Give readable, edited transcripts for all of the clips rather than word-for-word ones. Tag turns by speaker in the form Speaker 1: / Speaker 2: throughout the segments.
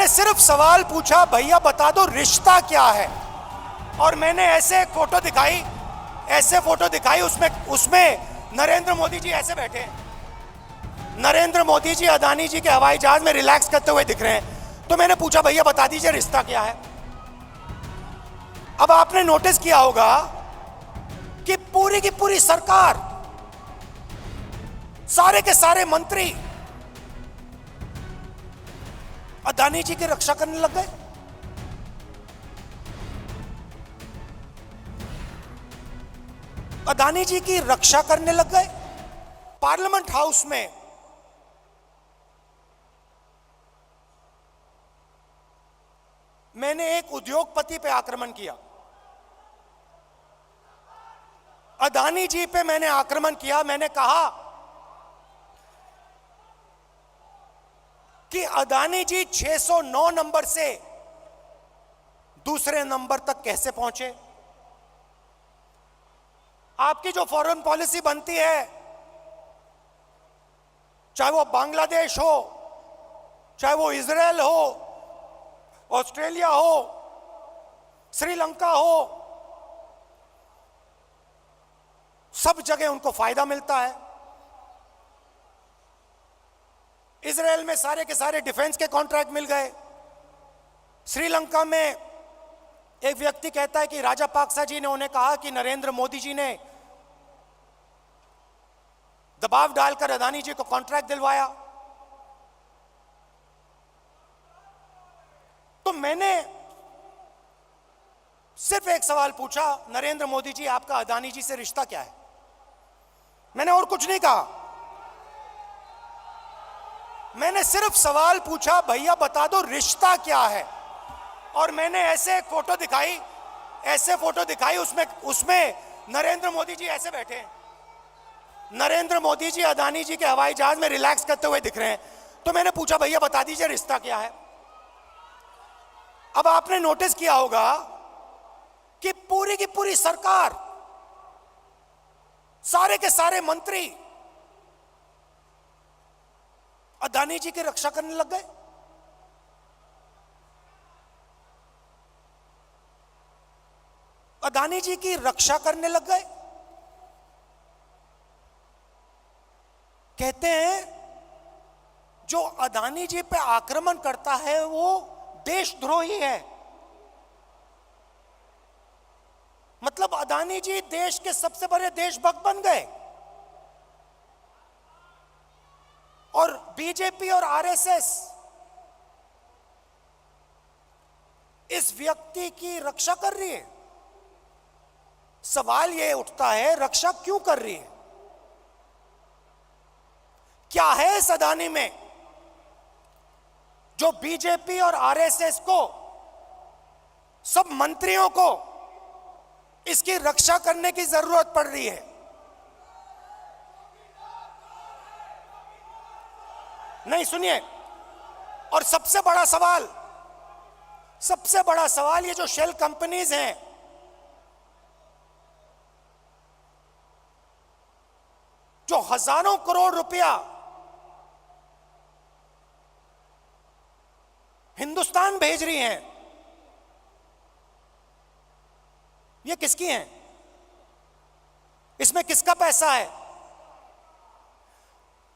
Speaker 1: मैंने सिर्फ सवाल पूछा, भैया बता दो रिश्ता क्या है, और मैंने ऐसे फोटो दिखाई, उसमें नरेंद्र मोदी जी ऐसे बैठे हैं। नरेंद्र मोदी जी अदानी जी के हवाई जहाज में रिलैक्स करते हुए दिख रहे हैं। तो मैंने पूछा, भैया बता दीजिए रिश्ता क्या है। अब आपने नोटिस किया होगा कि पूरी की पूरी सरकार, सारे के सारे मंत्री अदानी जी की रक्षा करने लग गए। अदानी जी की रक्षा करने लग गए। पार्लियामेंट हाउस में मैंने एक उद्योगपति पे आक्रमण किया, अदानी जी पे मैंने आक्रमण किया। मैंने कहा कि अदानी जी 609 नंबर से दूसरे नंबर तक कैसे पहुंचे। आपकी जो फॉरेन पॉलिसी बनती है, चाहे वो बांग्लादेश हो, चाहे वो इजराइल हो, ऑस्ट्रेलिया हो, श्रीलंका हो, सब जगह उनको फायदा मिलता है। इजराइल में सारे के सारे डिफेंस के कॉन्ट्रैक्ट मिल गए। श्रीलंका में एक व्यक्ति कहता है कि राजापाक्सा जी ने उन्हें कहा कि नरेंद्र मोदी जी ने दबाव डालकर अदानी जी को कॉन्ट्रैक्ट दिलवाया। तो मैंने सिर्फ एक सवाल पूछा, नरेंद्र मोदी जी आपका अदानी जी से रिश्ता क्या है। मैंने और कुछ नहीं कहा। मैंने सिर्फ सवाल पूछा, भैया बता दो रिश्ता क्या है, और मैंने ऐसे फोटो दिखाई, उसमें नरेंद्र मोदी जी ऐसे बैठे हैं। नरेंद्र मोदी जी अदानी जी के हवाई जहाज में रिलैक्स करते हुए दिख रहे हैं। तो मैंने पूछा, भैया बता दीजिए रिश्ता क्या है। अब आपने नोटिस किया होगा कि पूरी की पूरी सरकार, सारे के सारे मंत्री अदानी जी की रक्षा करने लग गए। अदानी जी की रक्षा करने लग गए। कहते हैं जो अदानी जी पे आक्रमण करता है वो देशद्रोही है। मतलब अदानी जी देश के सबसे बड़े देशभक्त बन गए, और बीजेपी और आरएसएस इस व्यक्ति की रक्षा कर रही है। सवाल यह उठता है, रक्षा क्यों कर रही है? क्या है इस अदानी में जो बीजेपी और आरएसएस को, सब मंत्रियों को इसकी रक्षा करने की जरूरत पड़ रही है? नहीं, सुनिए। और सबसे बड़ा सवाल ये जो शेल कंपनीज हैं, जो हजारों करोड़ रुपया हिंदुस्तान भेज रही हैं, ये किसकी हैं? इसमें किसका पैसा है?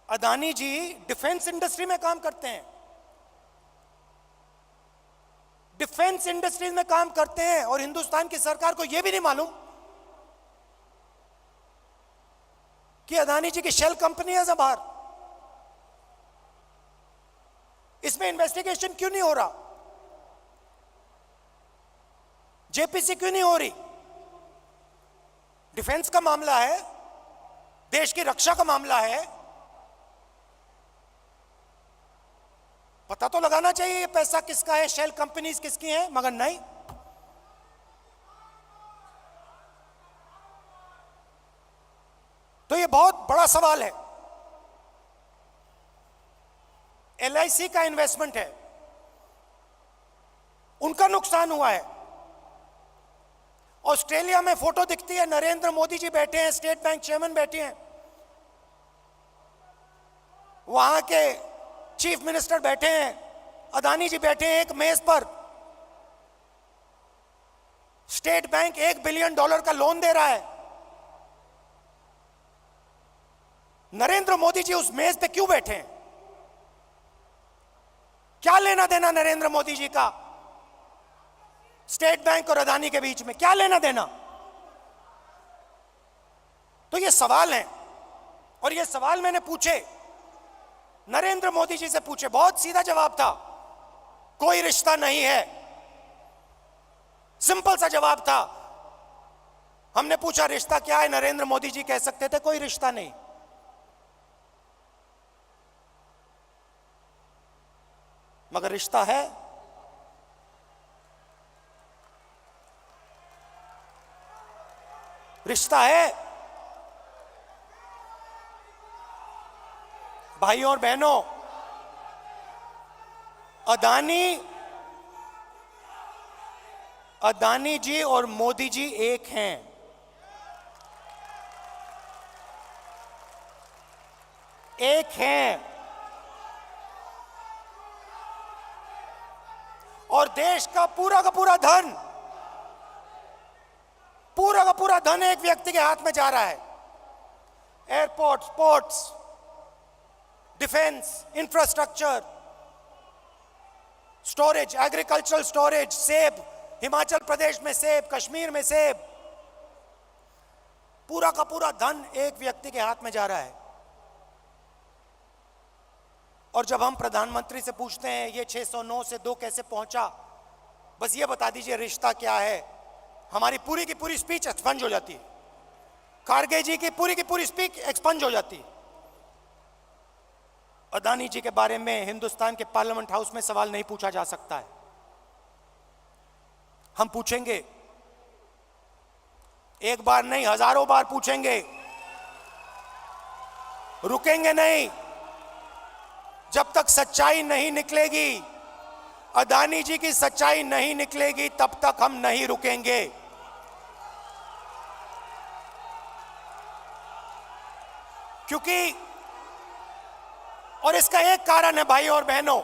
Speaker 1: अदानी जी डिफेंस इंडस्ट्री में काम करते हैं, डिफेंस इंडस्ट्री में काम करते हैं, और हिंदुस्तान की सरकार को यह भी नहीं मालूम कि अदानी जी की शेल कंपनी है बाहर। इसमें इन्वेस्टिगेशन क्यों नहीं हो रहा? जेपीसी क्यों नहीं हो रही? डिफेंस का मामला है, देश की रक्षा का मामला है, पता तो लगाना चाहिए ये पैसा किसका है, शेल कंपनीज किसकी हैं, मगर नहीं। तो ये बहुत बड़ा सवाल है। एलआईसी का इन्वेस्टमेंट है, उनका नुकसान हुआ है। ऑस्ट्रेलिया में फोटो दिखती है, नरेंद्र मोदी जी बैठे हैं, स्टेट बैंक चेयरमैन बैठे हैं, वहां के चीफ मिनिस्टर बैठे हैं, अदानी जी बैठे हैं एक मेज पर, स्टेट बैंक $1 बिलियन का लोन दे रहा है। नरेंद्र मोदी जी उस मेज पे क्यों बैठे हैं? क्या लेना देना नरेंद्र मोदी जी का स्टेट बैंक और अदानी के बीच में? क्या लेना देना? तो ये सवाल है, और ये सवाल मैंने पूछे, नरेंद्र मोदी जी से पूछे। बहुत सीधा जवाब था, कोई रिश्ता नहीं है। सिंपल सा जवाब था। हमने पूछा रिश्ता क्या है, नरेंद्र मोदी जी कह सकते थे कोई रिश्ता नहीं। मगर रिश्ता है। रिश्ता है। भाइयों और बहनों, अदानी जी और मोदी जी एक हैं। एक हैं। और देश का पूरा धन, पूरा का पूरा धन एक व्यक्ति के हाथ में जा रहा है। Airports, ports, defence, infrastructure, storage, agricultural storage, सेब, हिमाचल प्रदेश में सेब, कश्मीर में सेब, पूरा का पूरा धन एक व्यक्ति के हाथ में जा रहा है। और जब हम प्रधानमंत्री से पूछते हैं ये 609 से 2 कैसे पहुंचा, बस ये बता दीजिए रिश्ता क्या है, हमारी पूरी की पूरी स्पीच एक्सपंज हो जाती है। खारगे जी की पूरी स्पीच एक्सपंज हो जाती है। अदानी जी के बारे में हिंदुस्तान के पार्लियामेंट हाउस में सवाल नहीं पूछा जा सकता है। हम पूछेंगे, एक बार नहीं हजारों बार पूछेंगे, रुकेंगे नहीं। जब तक सच्चाई नहीं निकलेगी, अदानी जी की सच्चाई नहीं निकलेगी, तब तक हम नहीं रुकेंगे। क्योंकि, और इसका एक कारण है भाई और बहनों,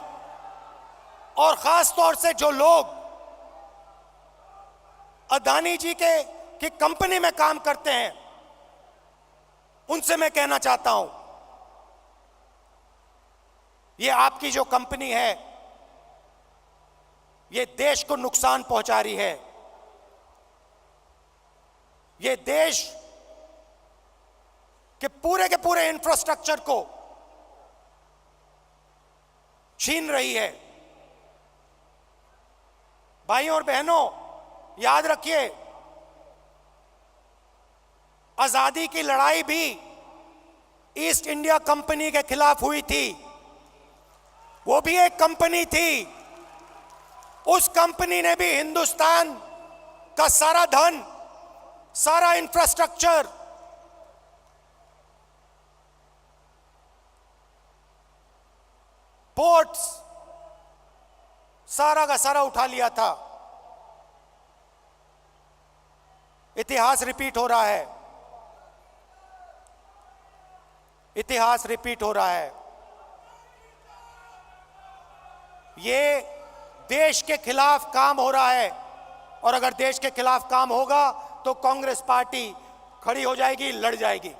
Speaker 1: और खास तौर से जो लोग अदानी जी की कंपनी में काम करते हैं, उनसे मैं कहना चाहता हूं, ये आपकी जो कंपनी है, ये देश को नुकसान पहुंचा रही है। ये देश के पूरे इंफ्रास्ट्रक्चर को छीन रही है। भाइयों और बहनों, याद रखिए, आजादी की लड़ाई भी ईस्ट इंडिया कंपनी के खिलाफ हुई थी। वो भी एक कंपनी थी। उस कंपनी ने भी हिंदुस्तान का सारा धन, सारा इंफ्रास्ट्रक्चर, पोर्ट्स, सारा का सारा उठा लिया था। इतिहास रिपीट हो रहा है। इतिहास रिपीट हो रहा है। ये देश के खिलाफ काम हो रहा है, और अगर देश के खिलाफ काम होगा तो कांग्रेस पार्टी खड़ी हो जाएगी, लड़ जाएगी।